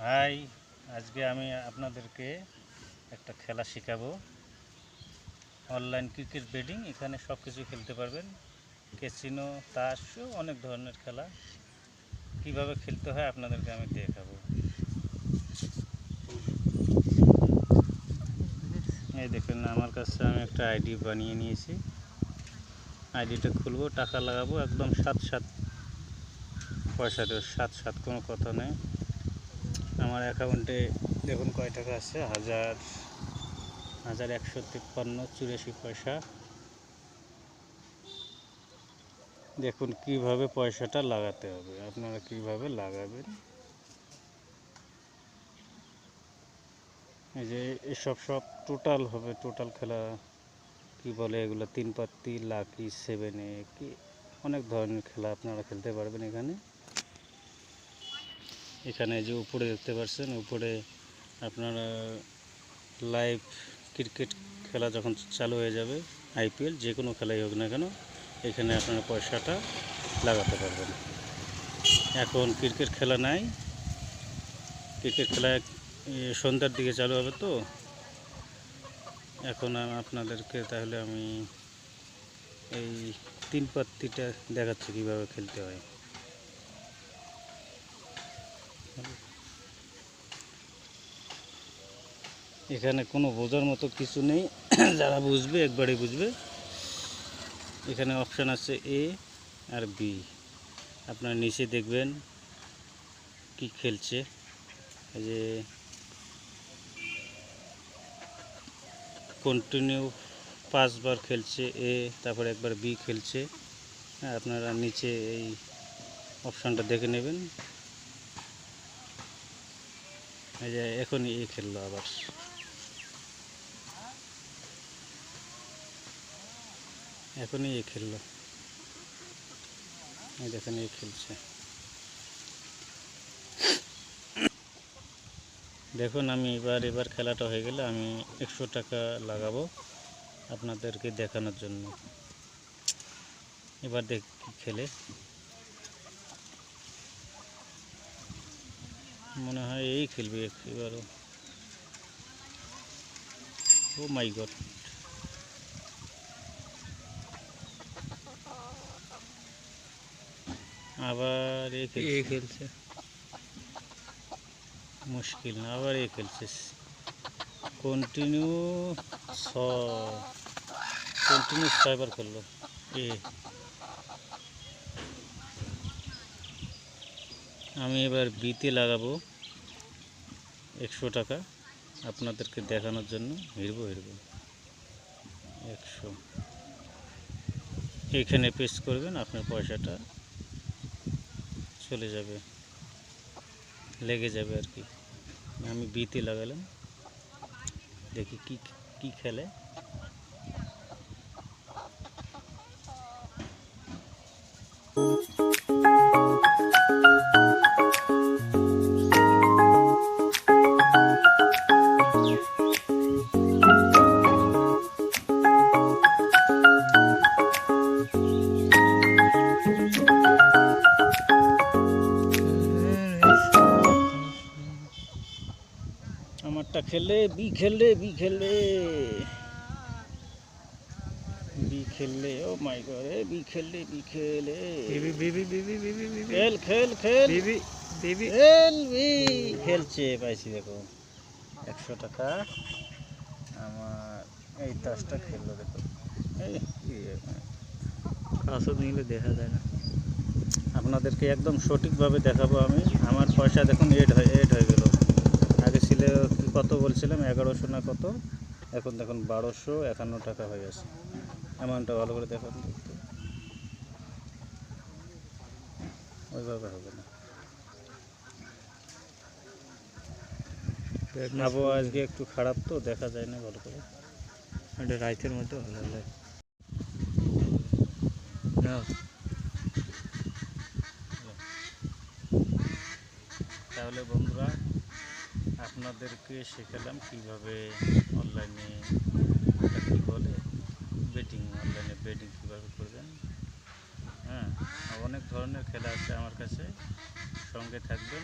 High, আজকে আমি আপনাদেরকে একটা খেলা শেখাবো। Online cricket betting. এখানে সব কিছু খেলতে পারবেন, ক্যাসিনো, তাস, অনেক ধরনের খেলা। কিভাবে খেলতে হয় আপনাদেরকে আমি দেখাবো। এই দেখুন, আমার কাছে আমি একটা আইডি বানিয়ে নিয়েছি। আইডিটা খুলবো, টাকা লাগাবো, একদম সাত পয়সা দেবো, সাত কোনো কথা নেই। আমার অ্যাকাউন্টে দেখুন কয় টাকা আছে, 1153.84 দেখুন কিভাবে পয়সাটা লাগাতে হবে, আপনারা কিভাবে লাগাবেন। এই যে এসব সব টোটাল হবে, টোটাল খেলা কি বলে এগুলো, 3 পাত্তি, লাকি, 7 কি অনেক ধরনের খেলা আপনারা খেলতে পারবেন। এখানে যে উপরে দেখতে পাচ্ছেন, উপরে আপনারা লাইভ ক্রিকেট খেলা যখন চালু হয়ে যাবে, আইপিএল যে কোনো খেলাই হোক না কেন, এখানে আপনারা পয়সাটা লাগাতে পারবেন। এখন ক্রিকেট খেলা নাই, ক্রিকেট খেলা সন্ধ্যার দিকে চালু হবে। তো এখন আপনাদেরকে তাহলে আমি এই 3 পাত্তিটা দেখাচ্ছি কীভাবে খেলতে হয়। এখানে কোনো বোঝার মতো কিছু নেই, যারা বুঝবে একবারে বুঝবে। এখানে অপশান আছে এ আর বি। আপনার নিচে দেখবেন কি খেলছে, এই যে কন্টিনিউ 5 বার খেলছে এ, তারপর একবার বি খেলছে। হ্যাঁ, আপনারা নিচে এই অপশানটা দেখে নেবেন। এই যে এখনই এ খেললো, আবার এখনই এ খেললো, এই দেখেন এ খেলছে। দেখুন আমি এবার খেলাটা হয়ে গেলে আমি 100 টাকা লাগাবো আপনাদেরকে দেখানোর জন্য। এবার দেখ কি খেলে, মনে হয় এই খেলবে এবারও। ও মাই গড, আবার এ খেলছে, মুশকিল না, আবার এ খেলছে। কন্টিনিউ 6 বার খেললো এ। আমি এবার বিতে লাগাবো 100 টাকা আপনাদেরকে দেখানোর জন্য। হিরবো 100, এইখানে প্রেস করবেন, আপনার পয়সাটা চলে যাবে, লেগে যাবে আর কি। আমি বিতে লাগালাম, দেখি কি খেলে। আমারটা খেলে বি খেললে ও মাই গড, বি খেললে খেলছে, পাইছি দেখো 100 টাকা। আমার এই তাসটা খেললো, দেখো এই কাছে নিলে দেখা যায় না। আপনাদেরকে একদম সঠিকভাবে দেখাবো আমি। আমার পয়সা দেখুন এড হয়ে গেল। আগে ছিল কত বলছিলাম, 1100 না কত, এখন দেখুন 1251 টাকা হয়ে গেছে। অ্যামাউন্টটা ভালো করে দেখুন, ওইভাবে হবে না। আবহাওয়া আজকে একটু খারাপ, তো দেখা যায় না ভালো করে। এটা রাইতের মধ্যে ভালো লাগে না। তাহলে বন্ধুরা, আপনাদেরকে শেখালাম কীভাবে অনলাইনে কী বলে বেটিং, অনলাইনে বেটিং কীভাবে করবেন। হ্যাঁ, অনেক ধরনের খেলা আছে আমার কাছে, সঙ্গে থাকবেন।